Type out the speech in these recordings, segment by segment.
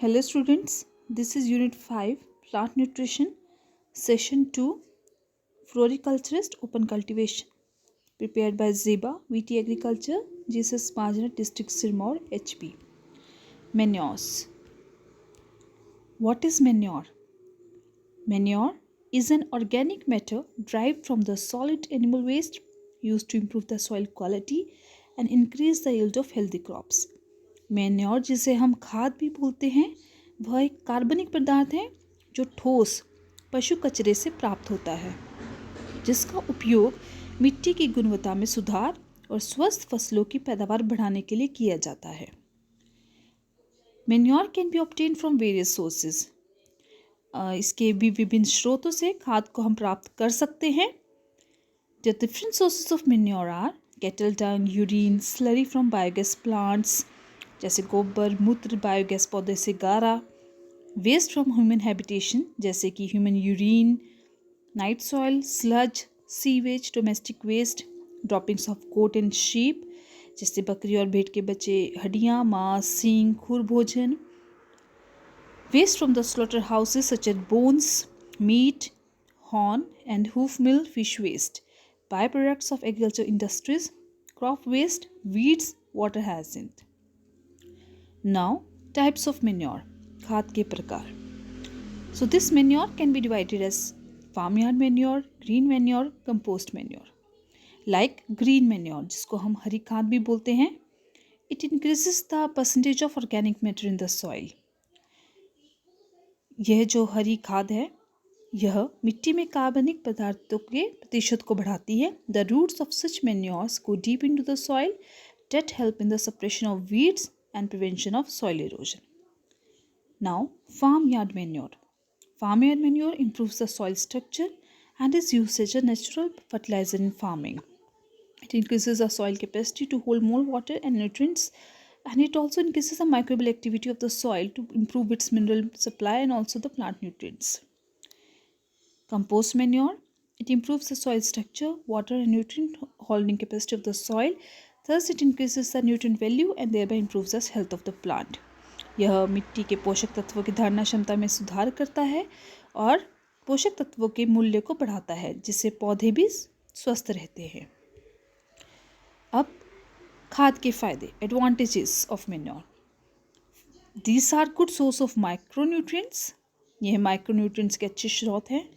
Hello students, this is Unit 5 Plant Nutrition, Session 2 Floriculturist Open Cultivation, prepared by Zeba, VT Agriculture, Jesus Marginal District Sirmaur, HP. Manures. What is manure? Manure is an organic matter derived from the solid animal waste used to improve the soil quality and increase the yield of healthy crops. Manure जिसे हम खाद भी बोलते हैं वह एक कार्बनिक पदार्थ है जो ठोस पशु कचरे से प्राप्त होता है जिसका उपयोग मिट्टी की गुणवत्ता में सुधार और स्वस्थ फसलों की पैदावार बढ़ाने के लिए किया जाता है. Manure can be obtain from various sources. इसके भी विभिन्न स्रोतों से खाद को हम प्राप्त कर सकते हैं. The different sources of manure are cattle dung, urine, slurry from biogas plants जैसे गोबर, मूत्र बायोगैस पौधे से गारा, वेस्ट फ्रॉम ह्यूमन हैबिटेशन जैसे कि human urine, night soil, sludge, sewage, domestic waste, droppings of goat and sheep जैसे बकरी और भेड़ के बच्चे, हड्डियाँ, मांस, सींग, खुर भोजन, waste from the slaughter houses such as bones, meat, horn and hoof meal, fish waste, by products of agriculture industries, crop waste, weeds, water hyacinth. Now, types of manure. खाद के प्रकार. So this manure can be divided as farmyard manure, green manure, compost manure. Like green manure, जिसको हम हरी खाद भी बोलते हैं. It increases the percentage of organic matter in the soil. यह जो हरी खाद है यह मिट्टी में कार्बनिक पदार्थों के प्रतिशत को बढ़ाती है. The roots of such manures go deep into the soil that help in the suppression of weeds and prevention of soil erosion. Now, farmyard manure. Farmyard manure improves the soil structure and is used as a natural fertilizer in farming. It increases the soil capacity to hold more water and nutrients, and it also increases the microbial activity of the soil to improve its mineral supply and also the plant nutrients. Compost manure. It improves the soil structure, water and nutrient holding capacity of the soil. Thus, it increases the nutrient value and thereby improves the health of the plant. यह मिट्टी के पोषक तत्वों की धारण क्षमता में सुधार करता है और पोषक तत्वों के मूल्य को बढ़ाता है जिससे पौधे भी स्वस्थ रहते हैं. अब खाद के फायदे, advantages of manure. These are good source of micronutrients. यह माइक्रोन्यूट्रिएंट्स के अच्छे स्रोत हैं.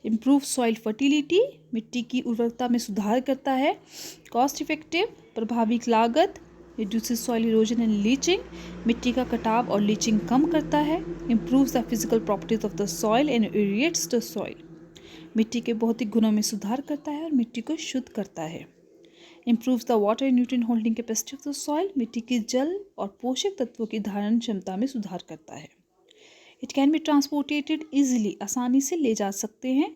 इम्प्रूव सॉइल फर्टिलिटी, मिट्टी की उर्वरता में सुधार करता है. कॉस्ट इफेक्टिव, प्रभावी लागत, reduces soil erosion and leaching, मिट्टी का कटाव और लीचिंग कम करता है. Improves the physical properties of the soil and aerates the soil. मिट्टी के भौतिक गुणों में सुधार करता है और मिट्टी को शुद्ध करता है. Improves the water and nutrient holding capacity of the soil. मिट्टी की जल और पोषक तत्वों की धारण क्षमता में सुधार करता है. It can be transported easily, आसानी से ले जा सकते हैं.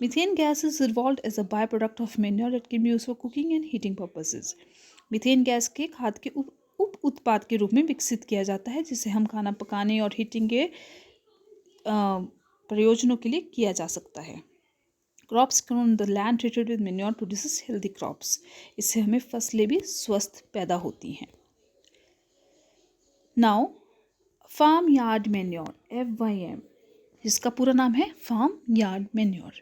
Methane gas is evolve as a by product of manure that can be used for cooking and heating purposes. Methane gas के खाद के उप उत्पाद के रूप में विकसित किया जाता है जिसे हम खाना पकाने और हीटिंग के प्रयोजनों के लिए किया जा सकता है. Crops grown the land treated with manure produces healthy crops. इससे हमें फसलें भी स्वस्थ पैदा होती हैं. Now farm yard manure, FYM, जिसका पूरा नाम है farm yard manure.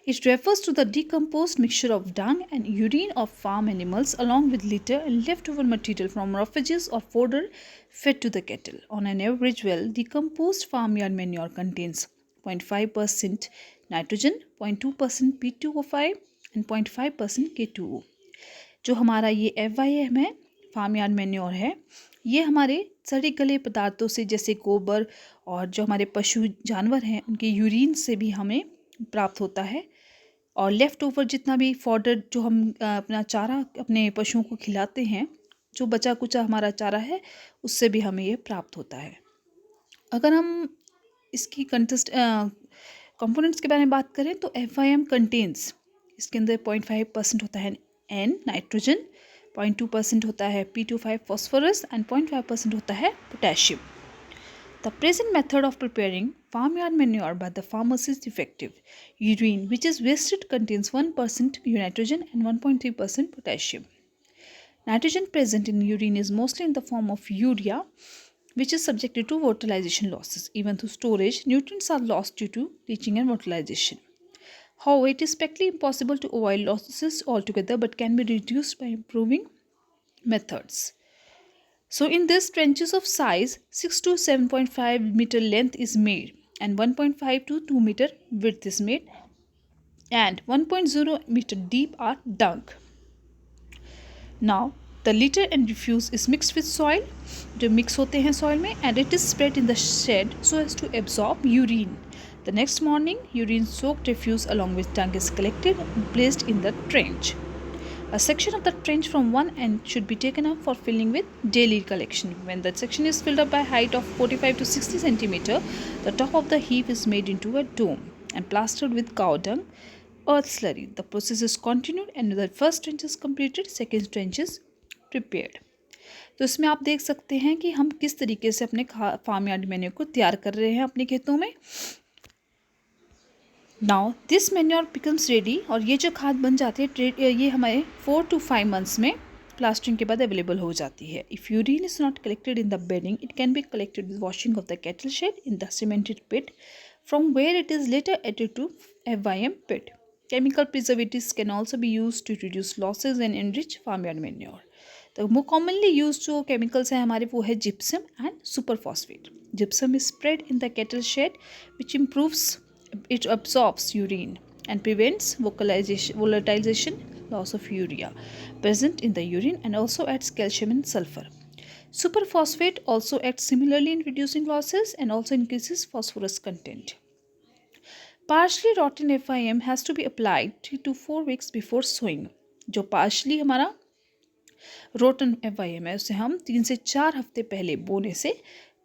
It refers to the decomposed mixture of dung and urine of farm animals along with litter and leftover material from roughages or fodder fed to the cattle. On an average, decomposed farmyard manure contains 0.5% nitrogen, 0.2% P2O5 and 0.5% K2O. जो हमारा ये FYM है, farmyard manure है, ये हमारे सड़े गले पदार्थों से जैसे गोबर और जो हमारे पशु जानवर हैं उनके यूरिन से भी हमें प्राप्त होता है. और लेफ़्ट ओवर जितना भी फॉडर जो हम अपना चारा अपने पशुओं को खिलाते हैं, जो बचा कुचा हमारा चारा है उससे भी हमें ये प्राप्त होता है. अगर हम इसकी कंपोनेंट्स के बारे में बात करें तो FYM कंटेन्स, इसके अंदर 0.5% होता है N नाइट्रोजन, 0.2% होता है P2O5 फॉस्फोरस एंड 0.5% होता है potassium. The present method of preparing farmyard manure by the farmers is effective. Urine, which is wasted, contains 1% nitrogen and 1.3% potassium. Nitrogen present in urine is mostly in the form of urea, which is subjected to volatilization losses. Even through storage, nutrients are lost due to leaching and volatilization. However, it is practically impossible to avoid losses altogether, but can be reduced by improving methods. So in this, trenches of size 6 to 7.5 meter length is made, and 1.5 to 2 meter width is made, and 1.0 meter deep are dug. Now the litter and refuse is mixed with soil, जो mix होते हैं soil में, and it is spread in the shed so as to absorb urine. The next morning, urine soaked refuse along with dung is collected and placed in the trench. A section of the trench from one end should be taken up for filling with daily collection. When that section is filled up by height of 45 to 60 centimeter, the top of the heap is made into a dome and plastered with cow dung, earth slurry. The process is continued and the first trench is completed, second trench is prepared. तो इसमें आप देख सकते हैं कि हम किस तरीके से अपने फार्म यार्ड मेन्योर को तैयार कर रहे हैं अपने खेतों में. Now this manure becomes ready, और ये जो खाद बन जाती है ये हमारे 4 to 5 months में प्लास्टरिंग के बाद अवेलेबल हो जाती है. If urine is not collected in the bedding, it can be collected with washing of the cattle shed in the cemented pit, from where it is later added to FYM pit. Chemical preservatives can also be used to reduce losses and enrich farmyard manure. The more commonly used जो chemicals हैं हमारे वो है gypsum and superphosphate. Gypsum is spread in the cattle shed, which improves, it absorbs urine and prevents volatilization, loss of urea present in the urine, and also adds calcium and sulfur. Superphosphate also acts similarly in reducing losses and also increases phosphorus content. Partially rotten FIM has to be applied 3 to 4 weeks before sowing. जो partially हमारा rotten FIM है उसे हम 3 से 4 हफ्ते पहले बोने से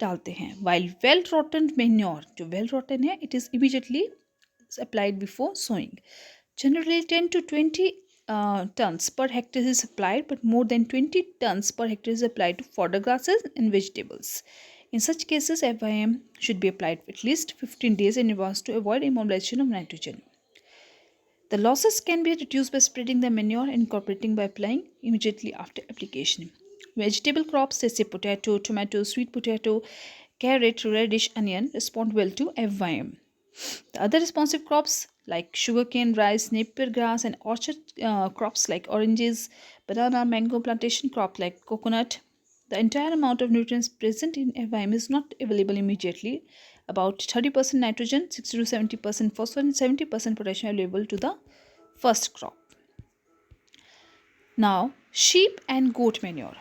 डालते हैं. While well rotten manure, जो well rotten है, it is immediately applied before sowing. Generally 10 to 20 tons per hectare is applied, but more than 20 tons per hectare is applied to fodder grasses and vegetables. In such cases, FIM should be applied at least 15 days in advance to avoid immobilization of nitrogen. The losses can be reduced by spreading the manure and incorporating by applying immediately after application. Vegetable crops जैसे potato, tomato, sweet potato, carrot, radish, onion respond well to FYM. The other responsive crops like sugarcane, rice, napier grass, and orchard crops like oranges, banana, mango, plantation crop like coconut, the entire amount of nutrients present in FYM is not available immediately. About 30% nitrogen, 60 to 70% phosphorus, and 70% potassium available to the first crop. Now, sheep and goat manure.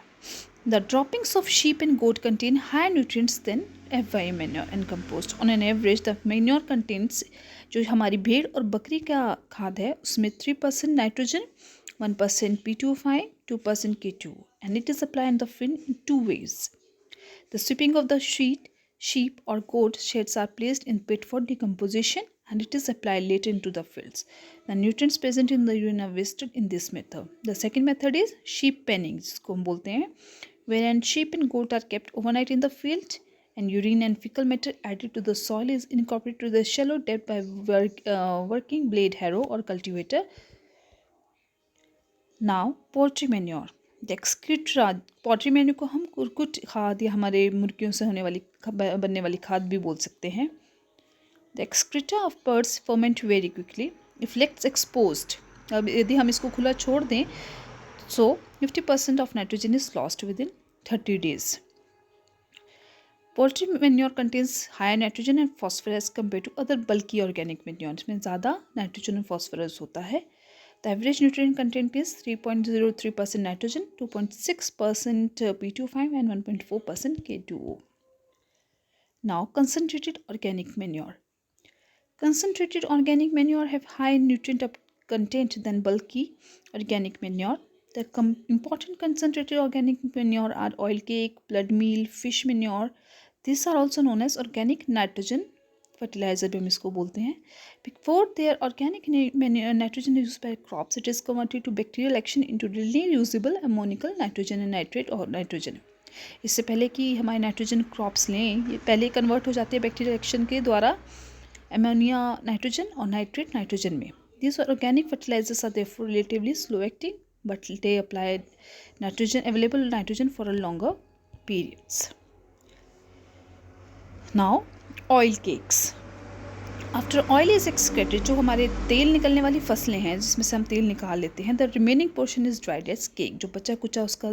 The droppings of sheep and goat contain higher nutrients than FYM manure and compost. On an average, the manure contains, जो हमारी भेड़ और बकरी का खाद है उसमें 3% nitrogen, 1% P2O5, 2% K2, and it is applied in the field in 2 ways. The sweeping of the sheep or goat sheds are placed in pit for decomposition, and it is applied later into the fields. The nutrients present in the urine are wasted in this method. The second method is sheep penning, जिसको हम बोलते हैं, wherein sheep and goat are kept overnight in the field, and urine and fecal matter added to the soil is incorporated to the shallow depth by working blade harrow or cultivator. Now, poultry manure. The excreta, poultry manure को हम कुरकुट खाद या हमारे मुर्गियों से होने वाली बनने वाली खाद भी बोल सकते हैं. The excreta of birds ferment very quickly if left exposed. अब यदि हम इसको खुला छोड़ दें, so 50% of nitrogen is lost within 30 days. Poultry manure contains higher nitrogen and phosphorus compared to other bulky organic manure. इसमें ज़्यादा nitrogen और phosphorus होता है. The average nutrient content is 3.03% nitrogen, 2.6% P2O5, and 1.4% K2O. Now, concentrated organic manure. Concentrated organic manure have high nutrient content than bulky organic manure. The important concentrated organic manure are oil cake, blood meal, fish manure. These are also known as organic nitrogen fertilizer भी हम इसको बोलते हैं. Before their organic nitrogen is used by crops, it is converted to bacterial action into readily usable ammonical nitrogen and nitrate और nitrogen. इससे पहले कि हमारे नाइट्रोजन क्रॉप्स लें, ये पहले कन्वर्ट हो जाते हैं बैक्टीरियल एक्शन के द्वारा अमोनिया नाइट्रोजन और नाइट्रेट नाइट्रोजन में. These organic fertilizers are therefore relatively slow acting, but they apply nitrogen, available nitrogen for a longer periods. Now oil cakes. After oil is extracted, जो हमारे तेल निकलने वाली फसलें हैं जिसमें से हम तेल निकाल लेते हैं, the remaining portion is dried as cake, जो बचा कुचा उसका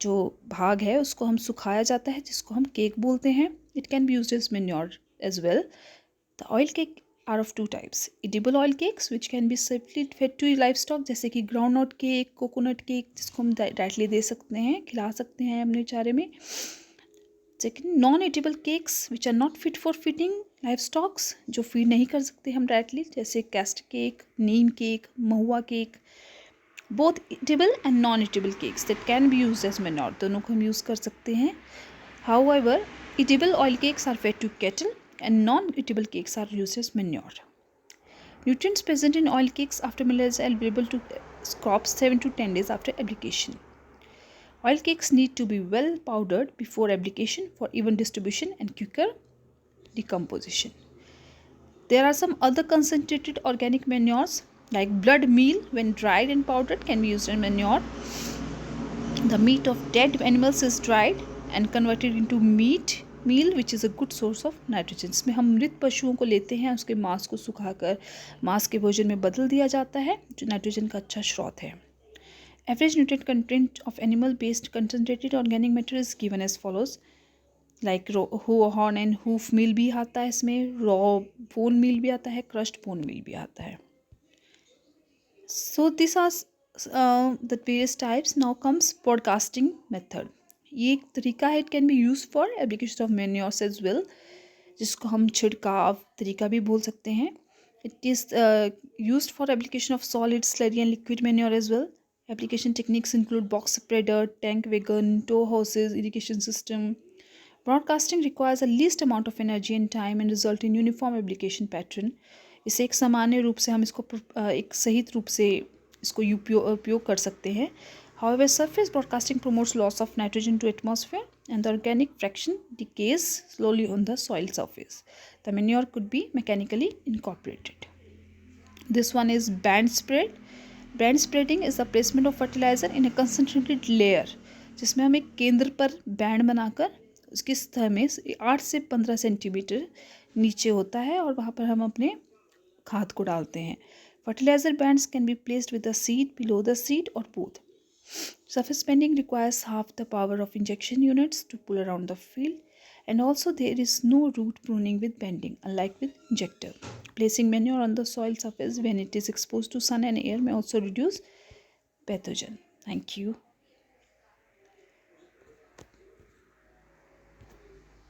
जो भाग है उसको हम सुखाया जाता है जिसको हम केक बोलते हैं। It can be used as manure as well. The oil cake are of two types, edible oil cakes which can be safely fed to life stock, जैसे कि ground nut cake, coconut cake, जिसको हम directly दे सकते हैं, खिला सकते हैं अपने चारे में। Second, non edible cakes which are not fit for feeding life stocks, जो फीड नहीं कर सकते हम डायरेक्टली, जैसे cast cake, neem cake, mahua cake. Both edible and non edible cakes that can be use as manure, दोनों को हम use कर सकते हैं। However, edible oil cakes are fed to cattle and non-eatable cakes are used as manure. Nutrients present in oil cakes after millets are available to crops 7 to 10 days after application. Oil cakes need to be well powdered before application for even distribution and quicker decomposition. There are some other concentrated organic manures like blood meal, when dried and powdered, can be used as manure. The meat of dead animals is dried and converted into meat meal which is a good source of nitrogen. इसमें हम मृत पशुओं को लेते हैं, उसके मांस को सुखाकर मांस के भोजन में बदल दिया जाता है, जो नाइट्रोजन का अच्छा स्रोत है। Average nutrient content of animal based concentrated organic matter is given as follows, like horn and hoof meal भी आता है, इसमें रॉ बोन मील भी आता है, क्रश्ड बोन मील भी आता है। So this are the various types. Now comes podcasting method. ये एक तरीका है, it can be use for application of manures as well, जिसको हम छिड़काव तरीका भी बोल सकते हैं। It is used for application of solid, slurry and liquid manure as well. Application techniques include box spreader, tank wagon, tow hoses, irrigation system. Broadcasting requires a least amount of energy and time and result in uniform application pattern. इसे एक सामान्य रूप से हम इसको एक सही रूप से इसको उपयोग कर सकते हैं। However, surface broadcasting promotes loss of nitrogen to atmosphere and the organic fraction decays slowly on the soil surface. The manure could be mechanically incorporated. This one is band spread. Band spreading is the placement of fertilizer in a concentrated layer, जिसमें हम एक केंद्र पर band बनाकर उसकी सतह में 8 से 15 सेंटीमीटर नीचे होता है और वहाँ पर हम अपने खाद को डालते हैं। Fertilizer bands can be placed with the seed, below the seed, or both. Surface bending requires half the power of injection units to pull around the field, and also there is no root pruning with bending, unlike with injector. Placing manure on the soil surface when it is exposed to sun and air may also reduce pathogen. Thank you.